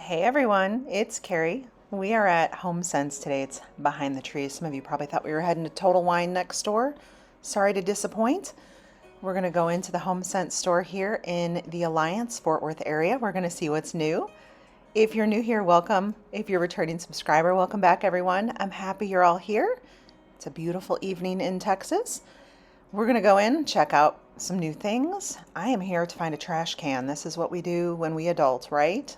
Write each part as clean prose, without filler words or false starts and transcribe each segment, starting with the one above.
Hey everyone, it's Carrie. We are at HomeSense today. It's behind the trees. Some of you probably thought we were heading to Total Wine next door. Sorry to disappoint. We're going to go into the HomeSense store here in the Alliance, Fort Worth area. We're going to see what's new. If you're new here, welcome. If you're a returning subscriber, welcome back everyone. I'm happy you're all here. It's a beautiful evening in Texas. We're going to go in, check out some new things. I am here to find a trash can. This is what we do when we adult, right?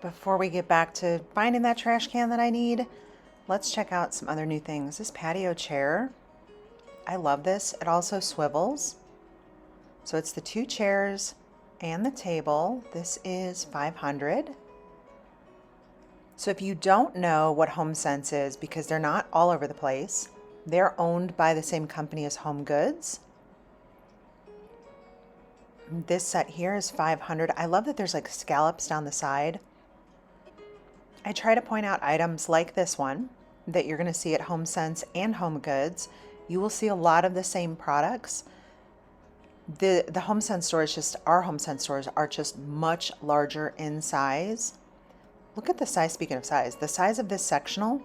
Before we get back to finding that trash can that I need, let's check out some other new things. This patio chair, I love this. It also swivels. So it's the two chairs and the table. This is $500. So if you don't know what HomeSense is, because they're not all over the place, they're owned by the same company as HomeGoods. This set here is $500. I love that there's like scallops down the side. I try to point out items like this one that you're going to see at HomeSense and HomeGoods. You will see a lot of the same products. The HomeSense stores, our HomeSense stores are just much larger in size. Look at the size, speaking of size, the size of this sectional.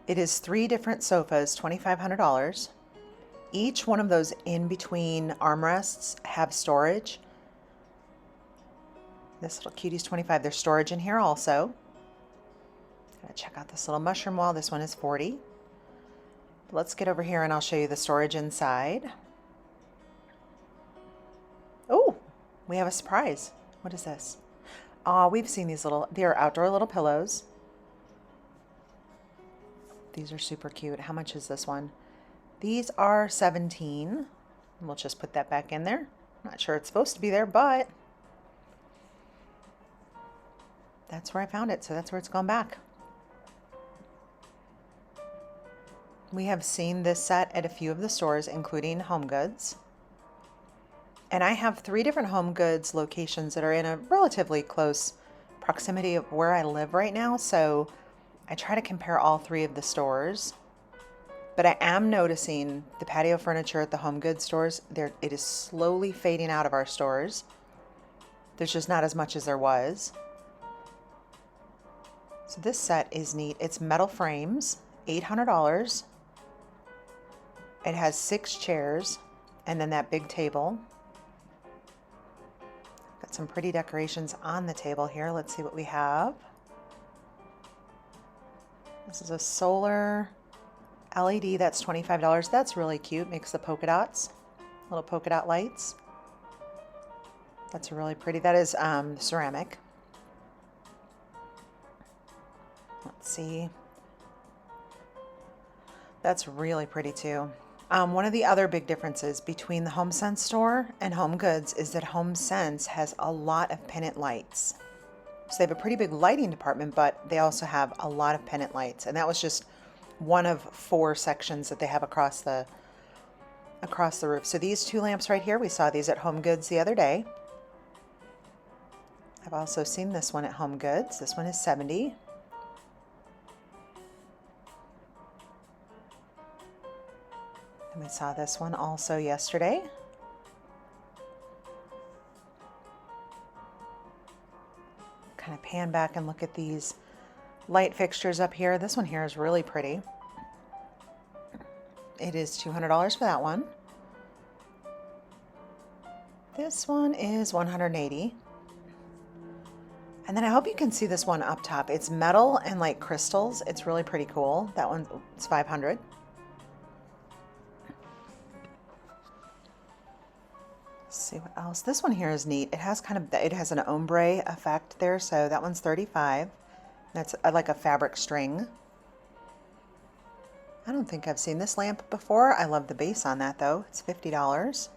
It is 3 different sofas, $2,500. Each one of those in between armrests have storage. This little cutie's $25. There's storage in here also. Gotta check out this little mushroom wall. This one is $40. Let's get over here and I'll show you the storage inside. Oh, we have a surprise. What is this? Oh, we've seen these they're outdoor little pillows. These are super cute. How much is this one? These are $17. We'll just put that back in there. Not sure it's supposed to be there, but that's where I found it, so that's where it's gone back. We have seen this set at a few of the stores, including HomeGoods. And I have 3 different HomeGoods locations that are in a relatively close proximity of where I live right now, so I try to compare all 3 of the stores. But I am noticing the patio furniture at the HomeGoods stores, it is slowly fading out of our stores. There's just not as much as there was. So this set is neat. It's metal frames, $800. It has 6 chairs and then that big table. Got some pretty decorations on the table here. Let's see what we have. This is a solar LED. That's $25. That's really cute. Makes the polka dots, little polka dot lights. That's really pretty. That is ceramic. Let's see. That's really pretty too. One of the other big differences between the HomeSense store and HomeGoods is that HomeSense has a lot of pendant lights. So they have a pretty big lighting department, but they also have a lot of pendant lights. And that was just one of 4 sections that they have across the roof. So these 2 lamps right here, we saw these at HomeGoods the other day. I've also seen this one at HomeGoods. This one is $70. And we saw this one also yesterday. Kind of pan back and look at these light fixtures up here. This one here is really pretty. It is $200 for that one. This one is $180. And then I hope you can see this one up top. It's metal and like crystals. It's really pretty cool. That one's $500. Let's see what else. This one here is neat. It has an ombre effect there, so that one's $35. That's like a fabric string. I don't think I've seen this lamp before. I love the base on that though. It's $50.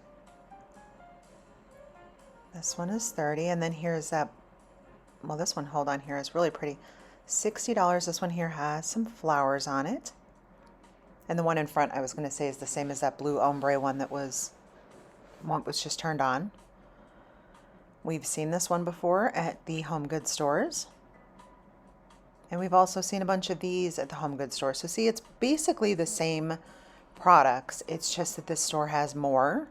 This one is $30, and then here's that. Well, this one, hold on here, is really pretty. $60. This one here has some flowers on it. And the one in front, I was going to say, is the same as that blue ombre one that was just turned on. We've seen this one before at the HomeGoods stores. And we've also seen a bunch of these at the HomeGoods store. So see, it's basically the same products. It's just that this store has more.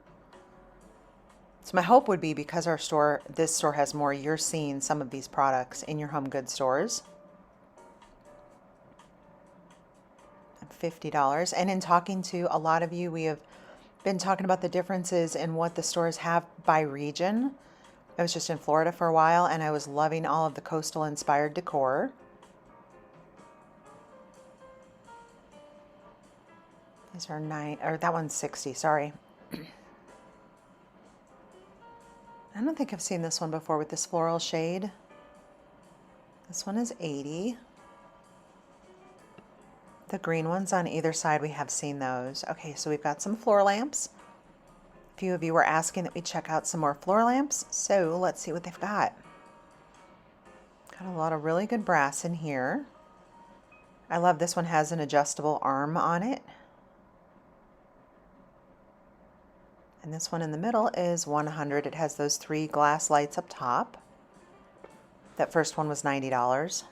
So my hope would be, because this store has more, you're seeing some of these products in your home goods stores. $50. And in talking to a lot of you, we have been talking about the differences in what the stores have by region. I was just in Florida for a while and I was loving all of the coastal inspired decor. These are that one's 60, sorry. I don't think I've seen this one before with this floral shade. This one is 80. The green ones on either side, we have seen those. Okay, so we've got some floor lamps. A few of you were asking that we check out some more floor lamps, so let's see what they've got. Got a lot of really good brass in here. I love this one, has an adjustable arm on it. And this one in the middle is 100. It has those 3 glass lights up top. That first one was $90.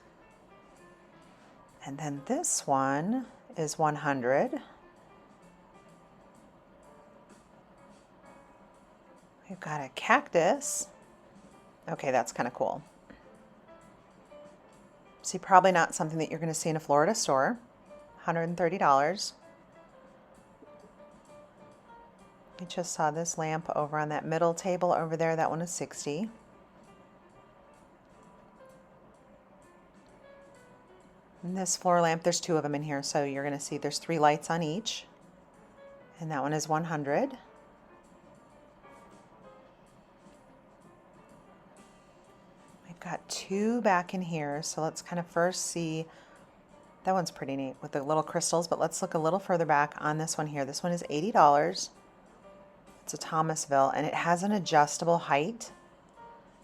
And then this one is 100. We've got a cactus. Okay, that's kind of cool. See, probably not something that you're going to see in a Florida store. $130. We just saw this lamp over on that middle table over there. That one is 60. And this floor lamp, there's 2 of them in here, so you're going to see there's 3 lights on each. And that one is 100. We've got 2 back in here, so let's kind of first see. That one's pretty neat with the little crystals, but let's look a little further back on this one here. This one is $80. It's a Thomasville, and it has an adjustable height.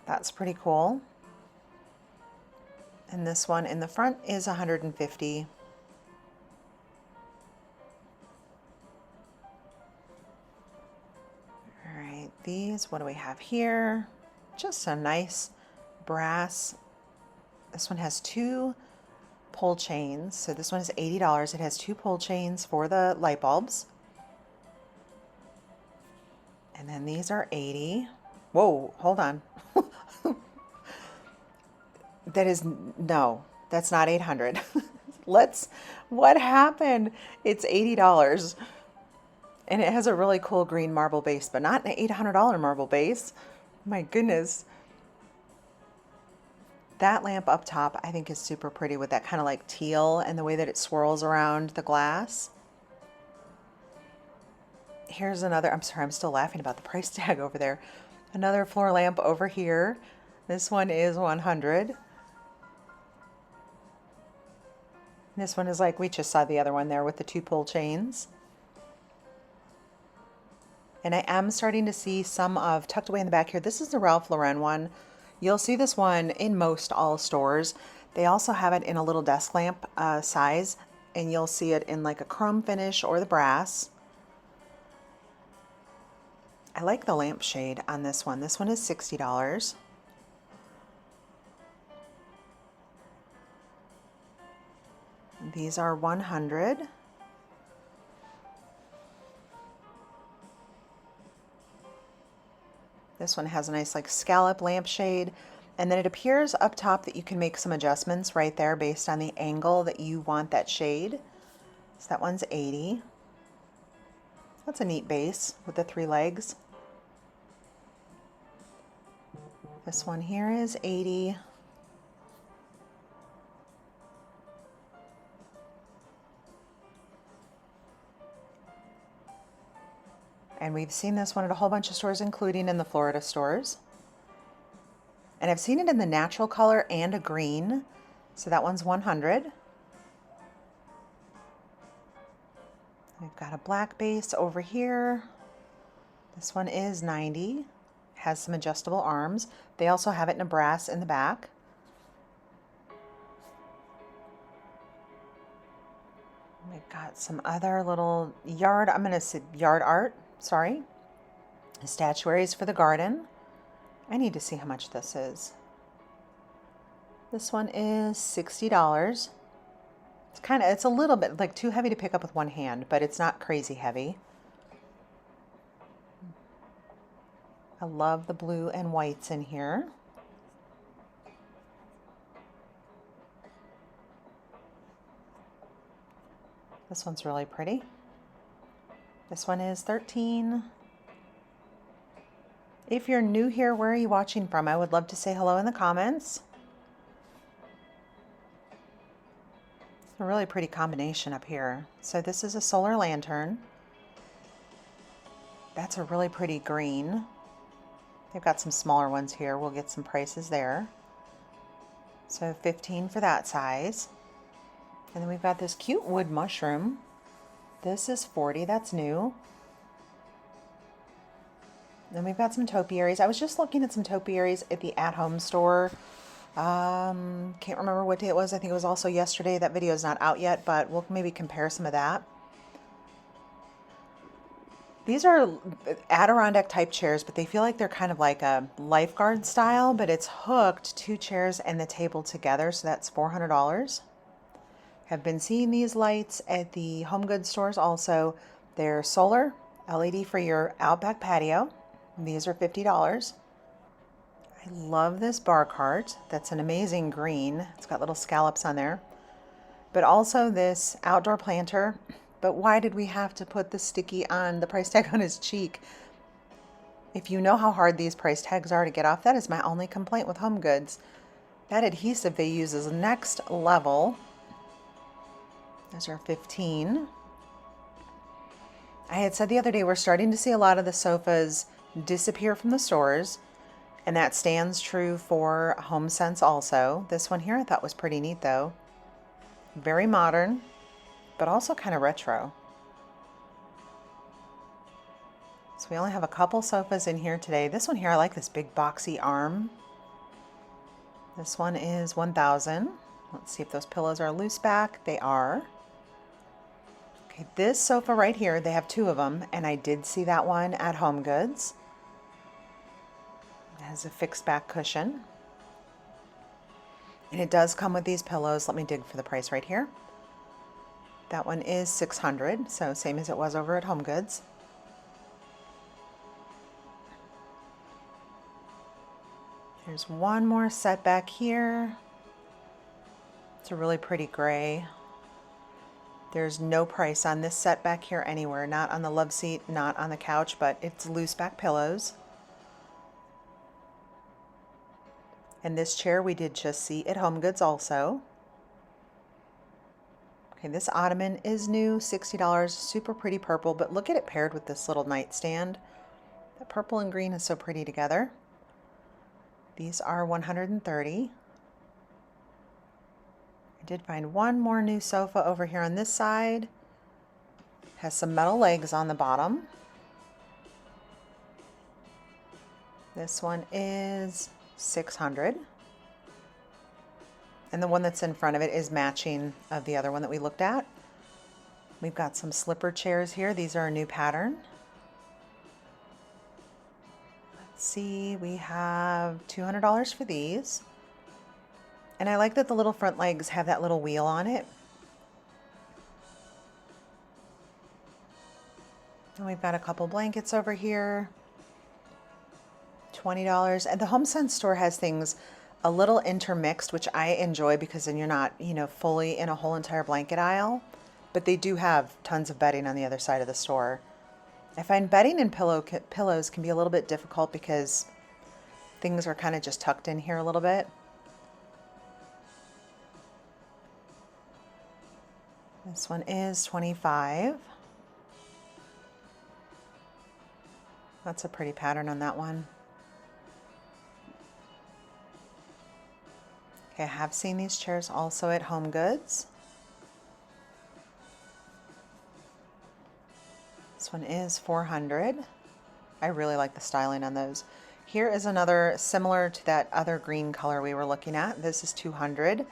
That's pretty cool. And this one in the front is 150. All right, these, what do we have here? Just a nice brass. This one has 2 pull chains. So this one is $80. It has 2 pull chains for the light bulbs. And then these are 80. Whoa, hold on. No, that's not 800. What happened? It's $80. And it has a really cool green marble base, but not an $800 marble base. My goodness. That lamp up top, I think, is super pretty with that kind of like teal and the way that it swirls around the glass. Here's another, I'm sorry, I'm still laughing about the price tag over there. Another floor lamp over here. This one is 100. This one is like, we just saw the other one there with the 2 pull chains. And I am starting to see some of, tucked away in the back here, this is the Ralph Lauren one. You'll see this one in most all stores. They also have it in a little desk lamp size, and you'll see it in like a chrome finish or the brass. I like the lampshade on this one. This one is $60. These are 100. This one has a nice like scallop lampshade, and then it appears up top that you can make some adjustments right there based on the angle that you want that shade. So that one's 80. That's a neat base with the 3 legs. This one here is 80. And we've seen this one at a whole bunch of stores, including in the Florida stores. And I've seen it in the natural color and a green. So that one's 100. We've got a black base over here. This one is 90. Has some adjustable arms. They also have it in a brass in the back. We've got some other little yard art, sorry. Statuaries for the garden. I need to see how much this is. This one is $60. It's a little bit like too heavy to pick up with one hand, but it's not crazy heavy. I love the blue and whites in here. This one's really pretty. This one is $13. If you're new here, where are you watching from? I would love to say hello in the comments. It's a really pretty combination up here. So this is a solar lantern. That's a really pretty green. They've got some smaller ones here. We'll get some prices there. So 15 for that size. And then we've got this cute wood mushroom. This is 40, that's new. Then we've got some topiaries. I was just looking at some topiaries at the at-home store. Can't remember what day it was. I think it was also yesterday. That video is not out yet, but we'll maybe compare some of that. These are Adirondack type chairs, but they feel like they're kind of like a lifeguard style, but it's hooked, 2 chairs and the table together, so that's $400. Have been seeing these lights at the home goods stores also. They're solar, LED for your outback patio. These are $50. I love this bar cart. That's an amazing green. It's got little scallops on there. But also this outdoor planter. But why did we have to put the sticky on the price tag on his cheek? If you know how hard these price tags are to get off, that is my only complaint with home goods. That adhesive they use is next level. Those are 15. I had said the other day we're starting to see a lot of the sofas disappear from the stores, and that stands true for HomeSense also. This one here I thought was pretty neat though. Very modern, but also kind of retro. So we only have a couple sofas in here today. This one here, I like this big boxy arm. This one is $1,000. Let's see if those pillows are loose back. They are. Okay, this sofa right here, they have 2 of them, and I did see that one at Home Goods. It has a fixed back cushion. And it does come with these pillows. Let me dig for the price right here. That one is $600, so same as it was over at Home Goods. There's one more set back here. It's a really pretty gray. There's no price on this set back here anywhere, not on the love seat, not on the couch, but it's loose back pillows. And this chair we did just see at Home Goods also. Okay, this ottoman is new, $60, super pretty purple, but look at it paired with this little nightstand. The purple and green is so pretty together. These are $130. I did find one more new sofa over here on this side. Has some metal legs on the bottom. This one is $600. And the one that's in front of it is matching of the other one that we looked at. We've got some slipper chairs here. These are a new pattern. Let's see, we have $200 for these. And I like that the little front legs have that little wheel on it. And we've got a couple blankets over here. $20. And the HomeSense store has things a little intermixed, which I enjoy because then you're not, fully in a whole entire blanket aisle. But they do have tons of bedding on the other side of the store. I find bedding and pillows can be a little bit difficult because things are kind of just tucked in here a little bit. This one is $25. That's a pretty pattern on that one. Okay, I have seen these chairs also at Home Goods. This one is $400. I really like the styling on those. Here is another similar to that other green color we were looking at. This is $200.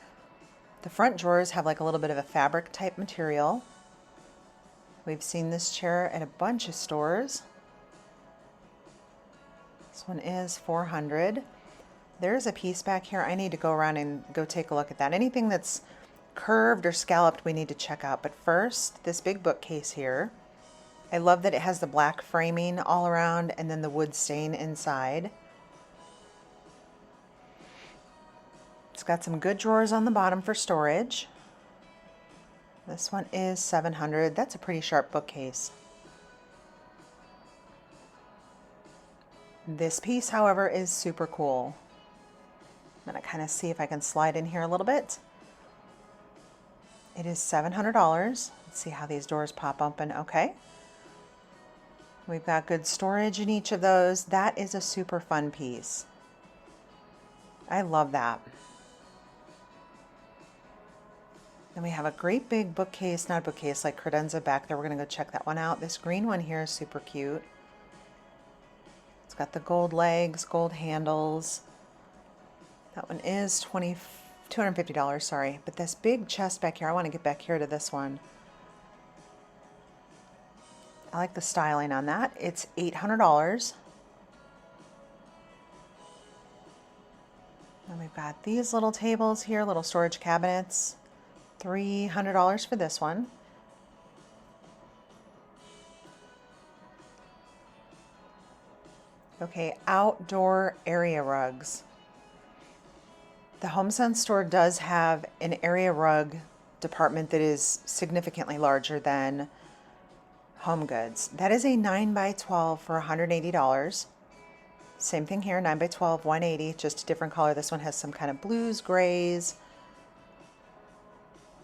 The front drawers have like a little bit of a fabric type material. We've seen this chair at a bunch of stores. This one is $400. There's a piece back here. I need to go around and go take a look at that. Anything that's curved or scalloped we need to check out. But first, this big bookcase here. I love that it has the black framing all around and then the wood stain inside. It's got some good drawers on the bottom for storage. This one is $700. That's a pretty sharp bookcase. This piece, however, is super cool. I'm gonna kind of see if I can slide in here a little bit. It is $700. Let's see how these doors pop open. Okay. We've got good storage in each of those. That is a super fun piece. I love that. Then we have a great big bookcase, not bookcase, like credenza back there. We're gonna go check that one out. This green one here is super cute. It's got the gold legs, gold handles. That one is $250, sorry. But this big chest back here, I wanna get back here to this one. I like the styling on that. It's $800. And we've got these little tables here, little storage cabinets. $300 for this one. Okay, outdoor area rugs. The HomeSense store does have an area rug department that is significantly larger than HomeGoods. That is a 9x12 for $180. Same thing here, 9x12, $180, just a different color. This one has some kind of blues, grays.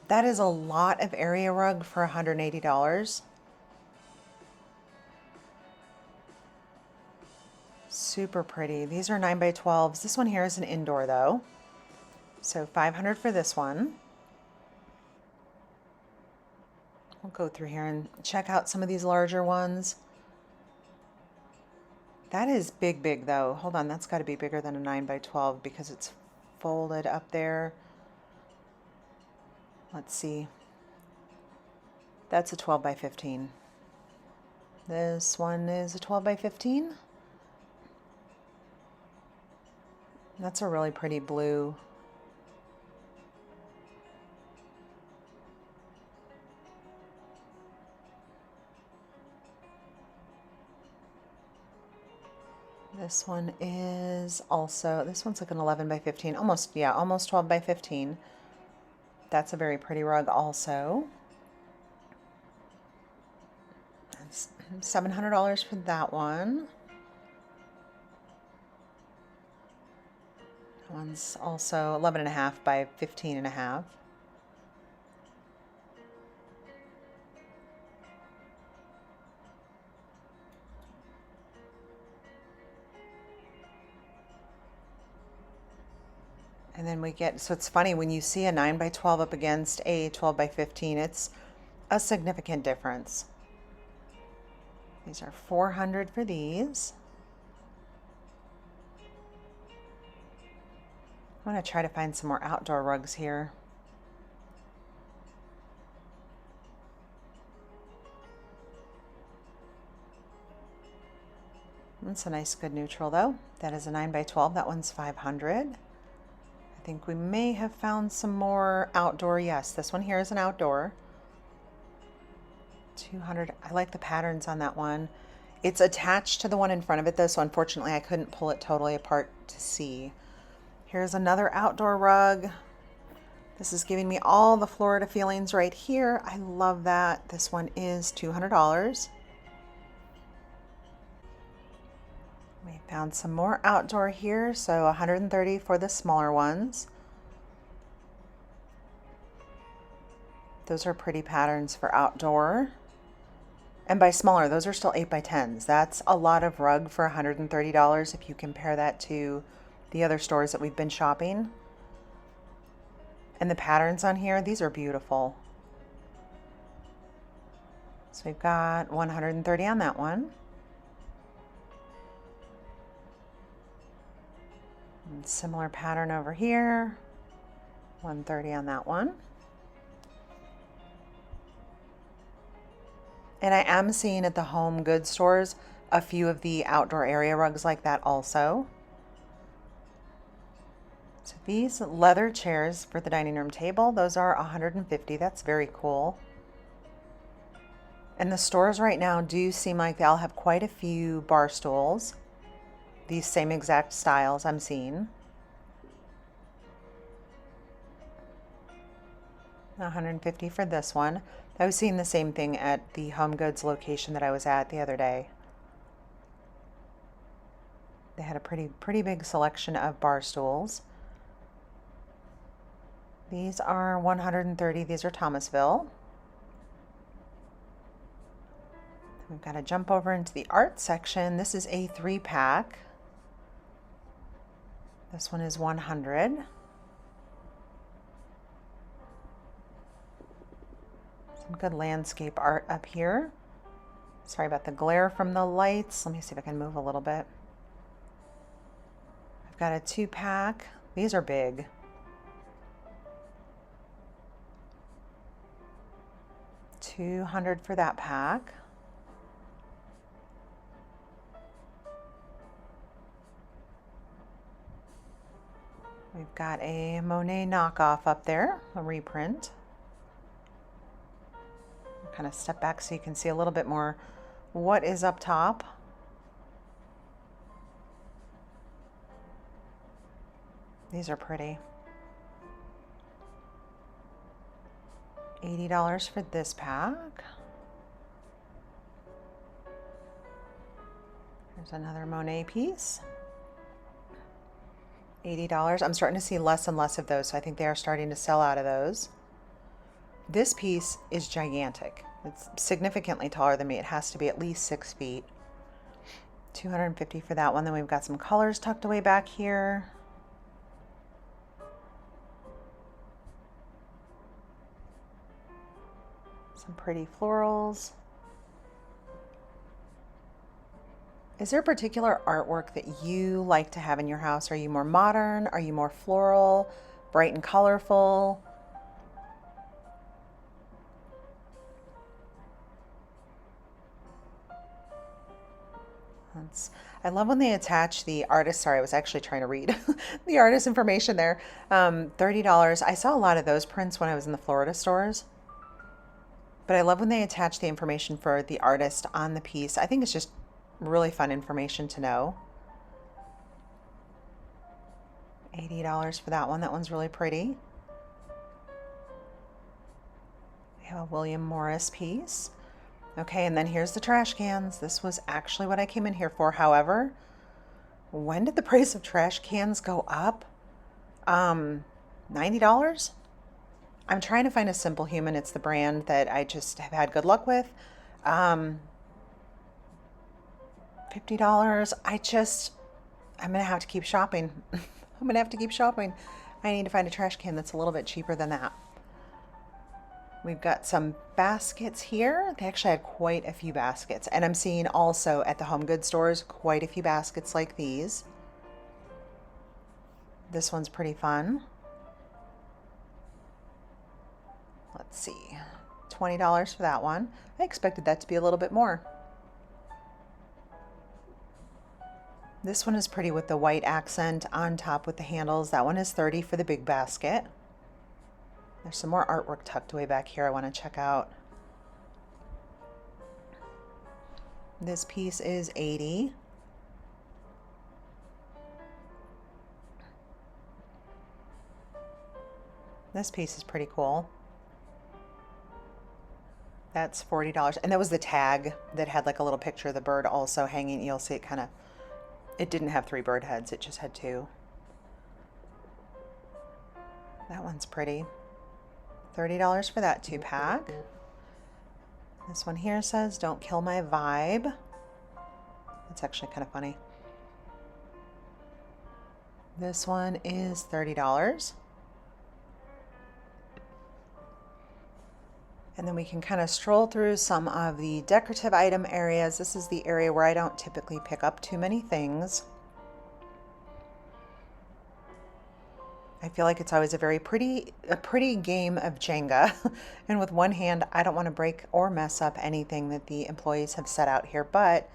That is a lot of area rug for $180. Super pretty. These are 9x12s. This one here is an indoor though. So $500 for this one. We'll go through here and check out some of these larger ones. That is big though. Hold on, that's got to be bigger than a 9x12 because it's folded up there. Let's see. That's a 12x15. This one is a 12x15. That's a really pretty blue. This one is also, this one's like an 11x15, almost, yeah, almost 12x15. That's a very pretty rug also. That's $700 for that one. That one's also 11.5 by 15.5. And then we get, so it's funny when you see a 9x12 up against a 12x15, it's a significant difference. These are $400 for these. I'm going to try to find some more outdoor rugs here. That's a nice good neutral though. That is a 9x12. That one's $500. I think we may have found some more outdoor. Yes, this one here is an outdoor. $200. I like the patterns on that one. It's attached to the one in front of it though, so unfortunately I couldn't pull it totally apart to see. Here's another outdoor rug. This is giving me all the Florida feelings right here. I love that. This one is $200. We found some more outdoor here, so $130 for the smaller ones. Those are pretty patterns for outdoor. And by smaller, those are still 8x10s. That's a lot of rug for $130 if you compare that to the other stores that we've been shopping. And the patterns on here, these are beautiful. So we've got $130 on that one. And similar pattern over here, $130 on that one. And I am seeing at the home goods stores a few of the outdoor area rugs like that also. So these leather chairs for the dining room table, those are $150. That's very cool. And the stores right now do seem like they'll have quite a few bar stools, these same exact styles I'm seeing. 150 for this one. I was seeing the same thing at the Home Goods location that I was at the other day. They had a pretty big selection of bar stools. These are 130. These are Thomasville. We've got to jump over into the art section. This is a 3-pack. This one is 100. Some good landscape art up here. Sorry about the glare from the lights. Let me see if I can move a little bit. I've got a 2-pack. These are big. $200 for that pack. We've got a Monet knockoff up there, a reprint. I'll kind of step back so you can see a little bit more what is up top. These are pretty. $80 for this pack. Here's another Monet piece. $80. I'm starting to see less and less of those, so I think they are starting to sell out of those. This piece is gigantic. It's significantly taller than me. It has to be at least 6 feet. $250 for that one. Then we've got some colors tucked away back here. Some pretty florals. Is there a particular artwork that you like to have in your house? Are you more modern? Are you more floral, bright and colorful? I love when they attach the artist. Sorry, I was actually trying to read the artist information there. $30. I saw a lot of those prints when I was in the Florida stores. But I love when they attach the information for the artist on the piece. I think it's just really fun information to know. $80 for that one. That one's really pretty. We have a William Morris piece. Okay, and then here's the trash cans. This was actually what I came in here for. However, when did the price of trash cans go up? $90? I'm trying to find a Simple Human. It's the brand that I just have had good luck with. $50. I'm going to have to keep shopping. I'm going to have to keep shopping. I need to find a trash can that's a little bit cheaper than that. We've got some baskets here. They actually had quite a few baskets. And I'm seeing also at the home goods stores quite a few baskets like these. This one's pretty fun. Let's see, $20 for that one. I expected that to be a little bit more. This one is pretty with the white accent on top with the handles. That one is $30 for the big basket. There's some more artwork tucked away back here I want to check out. This piece is $80. This piece is pretty cool. That's $40. And that was the tag that had like a little picture of the bird also hanging. You'll see it it didn't have 3 bird heads. It just had 2. That one's pretty. $30 for that 2-pack. This one here says, "Don't kill my vibe." That's actually kind of funny. This one is $30. And then we can kind of stroll through some of the decorative item areas. This is the area where I don't typically pick up too many things. I feel like it's always a pretty game of Jenga. And with one hand, I don't want to break or mess up anything that the employees have set out here, but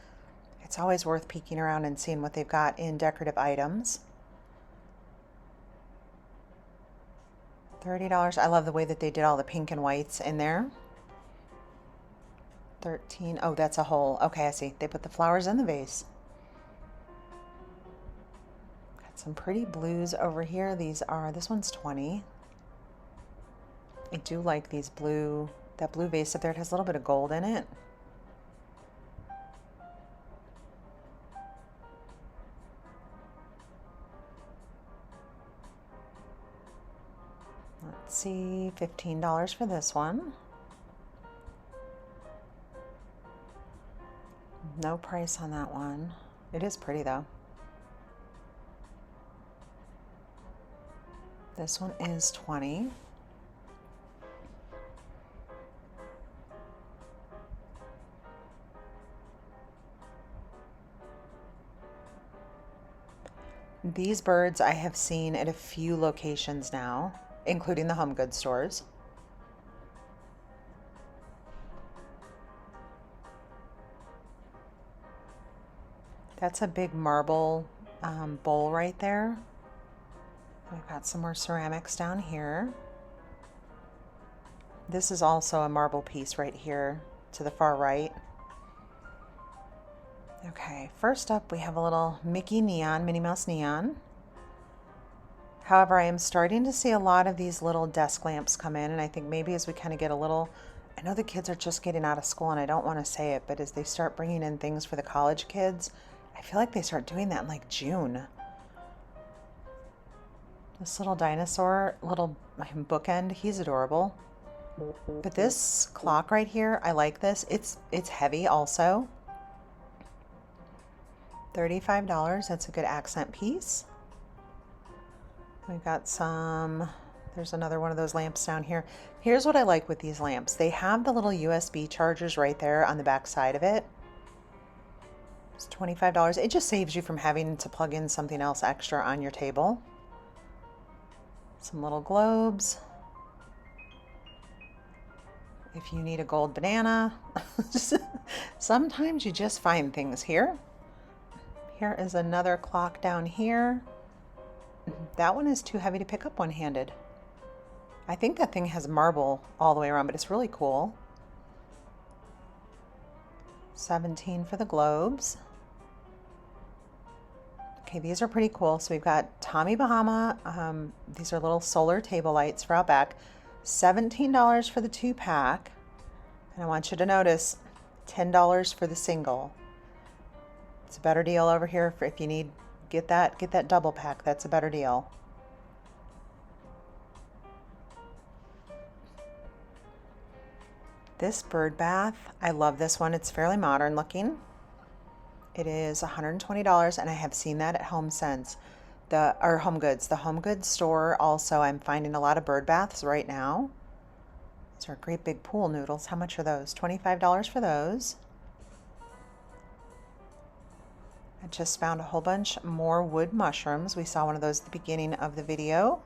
it's always worth peeking around and seeing what they've got in decorative items. $30. I love the way that they did all the pink and whites in there. 13. Oh, that's a hole. Okay, I see. They put the flowers in the vase. Got some pretty blues over here. This one's 20. I do like that blue vase up there. It has a little bit of gold in it. Let's see, $15 for this one. No price on that one. It is pretty though. This one is 20. These birds I have seen at a few locations now, including the home goods stores. That's a big marble bowl right there. We've got some more ceramics down here. This is also a marble piece right here to the far right. Okay, first up we have a little Minnie Mouse neon. However, I am starting to see a lot of these little desk lamps come in, and I think maybe as we kind of get a little, I know the kids are just getting out of school and I don't want to say it, but as they start bringing in things for the college kids, I feel like they start doing that in like June. This little dinosaur, little bookend, he's adorable. But this clock right here, I like this. It's heavy also. $35, that's a good accent piece. We've got there's another one of those lamps down here. Here's what I like with these lamps. They have the little USB chargers right there on the back side of it. It's $25. It just saves you from having to plug in something else extra on your table. Some little globes. If you need a gold banana. Sometimes you just find things here. Here is another clock down here. That one is too heavy to pick up one-handed. I think that thing has marble all the way around, but it's really cool. 17 for the globes. Okay, these are pretty cool. So we've got Tommy Bahama. These are little solar table lights for out back. $17 for the 2-pack. And I want you to notice $10 for the single. It's a better deal over here for if you need, get that double pack. That's a better deal. This bird bath, I love this one. It's fairly modern looking. It is $120, and I have seen that at HomeSense, or Home Goods. The Home Goods store also, I'm finding a lot of bird baths right now. These are great big pool noodles. How much are those? $25 for those. I just found a whole bunch more wood mushrooms. We saw one of those at the beginning of the video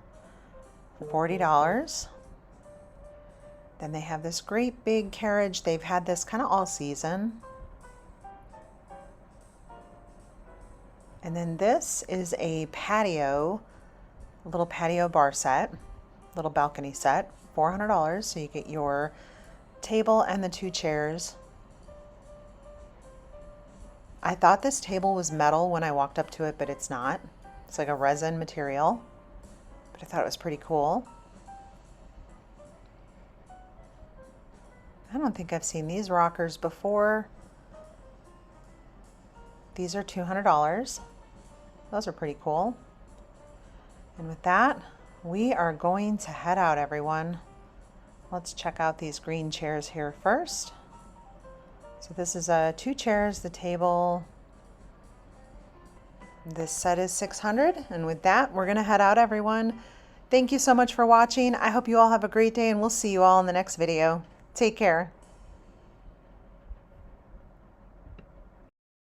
for $40. Then they have this great big carriage. They've had this kind of all season. And then this is a patio, a little patio bar set, little balcony set, $400. So you get your table and the 2 chairs. I thought this table was metal when I walked up to it, but it's not. It's like a resin material, but I thought it was pretty cool. I don't think I've seen these rockers before. These are $200. Those are pretty cool. And with that, we are going to head out, everyone. Let's check out these green chairs here first. So this is 2 chairs, the table. This set is $600. And with that, we're gonna head out, everyone. Thank you so much for watching. I hope you all have a great day, and we'll see you all in the next video. Take care.